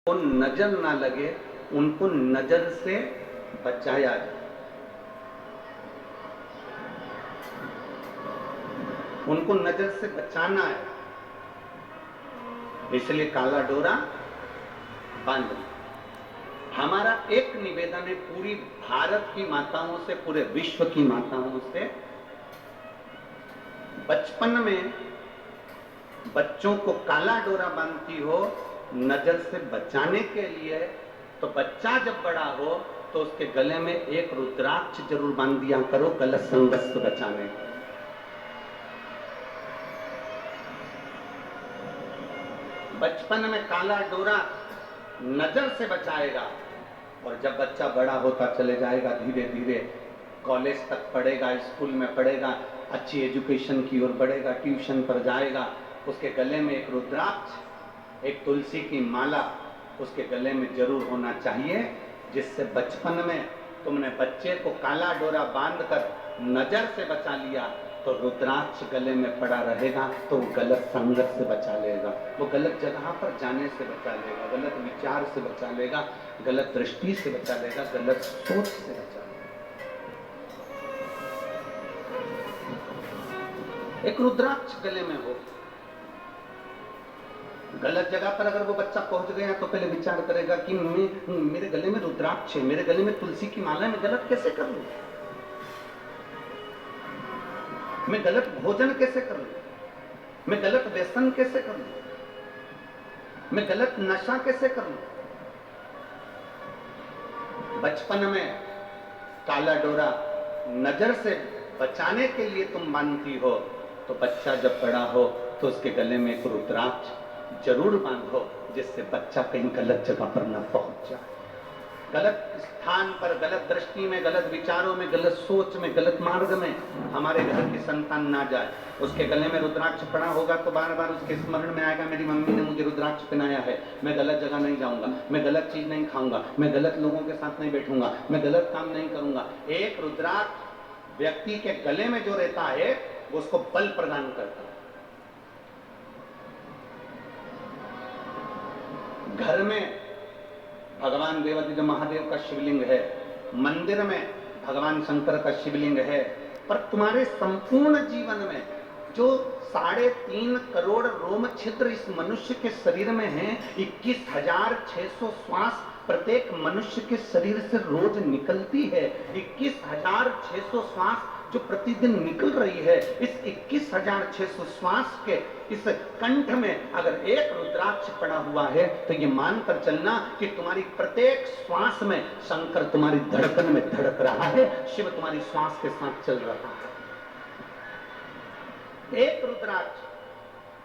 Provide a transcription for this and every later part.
को नजर ना लगे, उनको नजर से बचाया जाए। उनको नजर से बचाना है, इसलिए काला डोरा बांध लो। हमारा एक निवेदन है पूरी भारत की माताओं से, पूरे विश्व की माताओं से, बचपन में बच्चों को काला डोरा बांधती हो नजर से बचाने के लिए, तो बच्चा जब बड़ा हो तो उसके गले में एक रुद्राक्ष जरूर बांध दिया करो, गलत संगत से बचाने। बचपन में काला डोरा नजर से बचाएगा, और जब बच्चा बड़ा होता चले जाएगा, धीरे धीरे कॉलेज तक पढ़ेगा, स्कूल में पढ़ेगा, अच्छी एजुकेशन की ओर बढ़ेगा, ट्यूशन पर जाएगा, उसके गले में एक रुद्राक्ष, एक तुलसी की माला उसके गले में जरूर होना चाहिए, जिससे बचपन में तुमने बच्चे को काला डोरा बांधकर नजर से बचा लिया, तो रुद्राक्ष गले में पड़ा रहेगा, तो वो गलत संगत से बचा लेगा, वो गलत जगह पर जाने से बचा लेगा, गलत विचार से बचा लेगा, गलत दृष्टि से बचा लेगा, गलत सोच से बचा लेगा। एक रुद्राक्ष गले में हो, गलत जगह पर अगर वो बच्चा पहुंच गया तो पहले विचार करेगा कि मेरे गले में रुद्राक्ष है, मेरे गले में तुलसी की माला है, मैं गलत कैसे कर लूं, मैं गलत भोजन कैसे कर लूं, मैं गलत व्यसन कैसे कर लूं, मैं गलत नशा कैसे कर लूं। बचपन में काला डोरा नजर से बचाने के लिए तुम बांधती हो, तो बच्चा जब बड़ा हो तो उसके गले में एक रुद्राक्ष जरूर बांधो, जिससे बच्चा कहीं गलत जगह पर न पहुंच जाए, गलत स्थान पर, गलत दृष्टि में, गलत विचारों में, गलत सोच में, गलत मार्ग में हमारे घर की संतान ना जाए। उसके गले में रुद्राक्ष पड़ा होगा तो बार बार उसके स्मरण में आएगा, मेरी मम्मी ने मुझे रुद्राक्ष पहनाया है, मैं गलत जगह नहीं जाऊंगा, मैं गलत चीज नहीं खाऊंगा, मैं गलत लोगों के साथ नहीं बैठूंगा, मैं गलत काम नहीं करूंगा। एक रुद्राक्ष व्यक्ति के गले में जो रहता है वो उसको बल प्रदान करता है। घर में भगवान देवादिदेव महादेव का शिवलिंग है, मंदिर में भगवान शंकर का शिवलिंग है, पर तुम्हारे संपूर्ण जीवन में जो 3.5 करोड़ रोम छिद्र इस मनुष्य के शरीर में हैं, 21,600 श्वास प्रत्येक मनुष्य के शरीर से रोज निकलती है। 21,600 श्वास जो प्रतिदिन निकल रही है, इस 21,600 श्वास के इस कंठ में अगर एक रुद्राक्ष पड़ा हुआ है, तो ये मानकर चलना कि तुम्हारी प्रत्येक श्वास में शंकर तुम्हारी धड़कन में धड़क रहा है, शिव तुम्हारी श्वास के साथ चल रहा है। एक रुद्राक्ष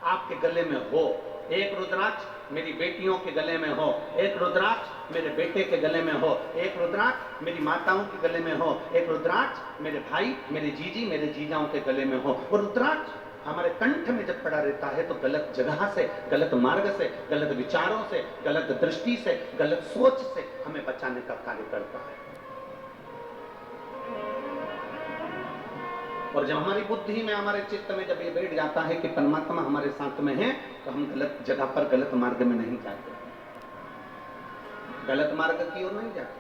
आपके गले में हो, एक रुद्राक्ष मेरी बेटियों के गले में हो, एक रुद्राक्ष मेरे बेटे के गले में हो, एक रुद्राक्ष मेरी माताओं के गले में हो, एक रुद्राक्ष मेरे भाई, मेरे जीजी, मेरे जीजाओं के गले में हो। और रुद्राक्ष हमारे कंठ में जब पड़ा रहता है तो गलत जगह से, गलत मार्ग से, गलत विचारों से, गलत दृष्टि से, गलत सोच से हमें बचाने का कार्य करता है। और जब हमारी बुद्धि में, हमारे चित्त में जब ये बैठ जाता है कि परमात्मा हमारे साथ में है, तो हम गलत जगह पर, गलत मार्ग में नहीं जाते, गलत मार्ग की ओर नहीं जाते।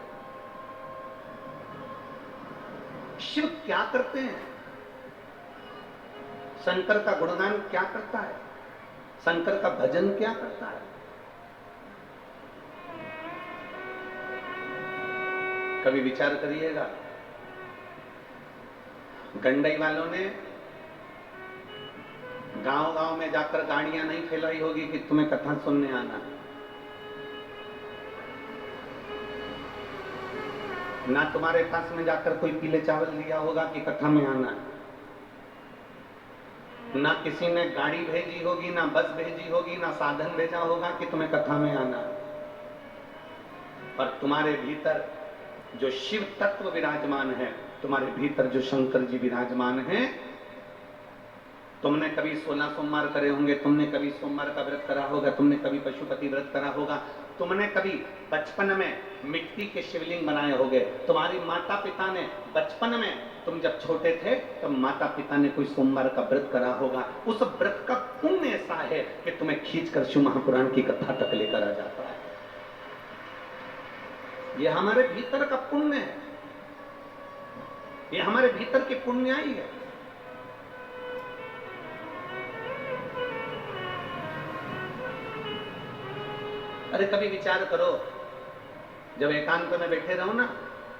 शिव क्या करते हैं? शंकर का गुणगान क्या करता है? शंकर का भजन क्या करता है? कभी विचार करिएगा, गंडई वालों ने गांव-गांव में जाकर गाड़ियां नहीं फैलाई होगी कि तुम्हें कथा सुनने आना है, ना तुम्हारे पास में जाकर कोई पीले चावल लिया होगा कि कथा में आना है, ना किसी ने गाड़ी भेजी होगी, ना बस भेजी होगी, ना साधन भेजा होगा कि तुम्हें कथा में आना है। पर तुम्हारे भीतर जो शिव तत्व विराजमान है, तुम्हारे भीतर जो शंकर जी विराजमान हैं, तुमने कभी 16 सोमवार करे होंगे, तुमने कभी सोमवार का व्रत करा होगा, तुमने कभी पशुपति व्रत करा होगा, तुमने कभी बचपन में मिट्टी के शिवलिंग बनाए होंगे, तुम्हारी माता पिता ने बचपन में, तुम जब छोटे थे तब माता पिता ने कोई सोमवार का व्रत करा होगा, उस व्रत का पुण्य ऐसा है कि तुम्हें खींचकर शिव महापुराण की कथा तक लेकर आ जाता है। ये हमारे भीतर का पुण्य है, ये हमारे भीतर की पुण्याई है। अरे कभी विचार करो, जब एकांत में बैठे रहो ना,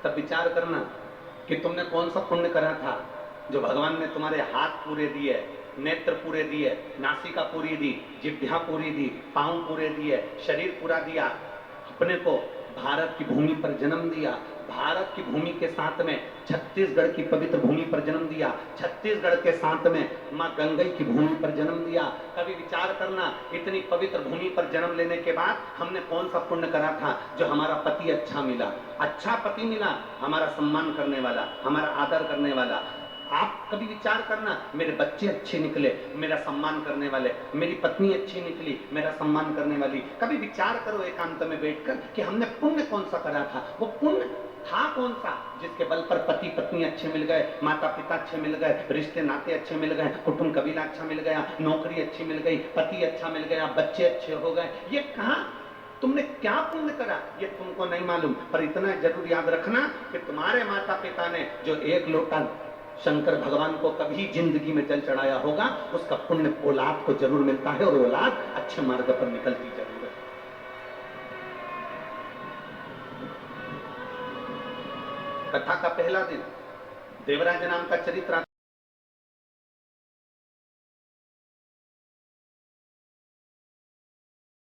तब विचार करना कि तुमने कौन सा पुण्य करा था जो भगवान ने तुम्हारे हाथ पूरे दिए, नेत्र पूरे दिए, नासिका पूरी दी, जिह्वा पूरी दी, पांव पूरे दिए, शरीर पूरा दिया, अपने को भारत की भूमि पर जन्म दिया, भारत की भूमि के साथ में छत्तीसगढ़ की पवित्र भूमि पर जन्म दिया, छत्तीसगढ़ के साथ में मां गंगई की भूमि पर जन्म दिया। कभी विचार करना, इतनी पवित्र भूमि पर जन्म लेने के बाद हमने कौन सा पुण्य करा था जो हमारा पति अच्छा मिला, अच्छा पति मिला, हमारा सम्मान करने वाला, हमारा आदर करने वाला। आप कभी विचार करना, मेरे बच्चे अच्छे निकले, मेरा सम्मान करने वाले, मेरी पत्नी अच्छी निकली, मेरा सम्मान करने वाली। कभी विचार करो एकांत में बैठकर कि हमने पुण्य कौन सा करा था, वो पुण्य था कौन सा जिसके बल पर पति पत्नी अच्छे मिल गए, माता पिता अच्छे मिल गए, रिश्ते नाते अच्छे मिल गए, कुटुंब कबीला अच्छा मिल गया, नौकरी अच्छी मिल गई, पति अच्छा मिल गया, बच्चे अच्छे हो गए। ये कहां तुमने क्या पुण्य करा ये तुमको नहीं मालूम, पर इतना जरूर याद रखना कि तुम्हारे माता पिता ने जो एक लोटा शंकर भगवान को कभी जिंदगी में जल चढ़ाया होगा, उसका पुण्य औलाद को जरूर मिलता है, और औलाद अच्छे मार्ग पर निकलती जरूर है। कथा का पहला दिन देवराज नाम का चरित्र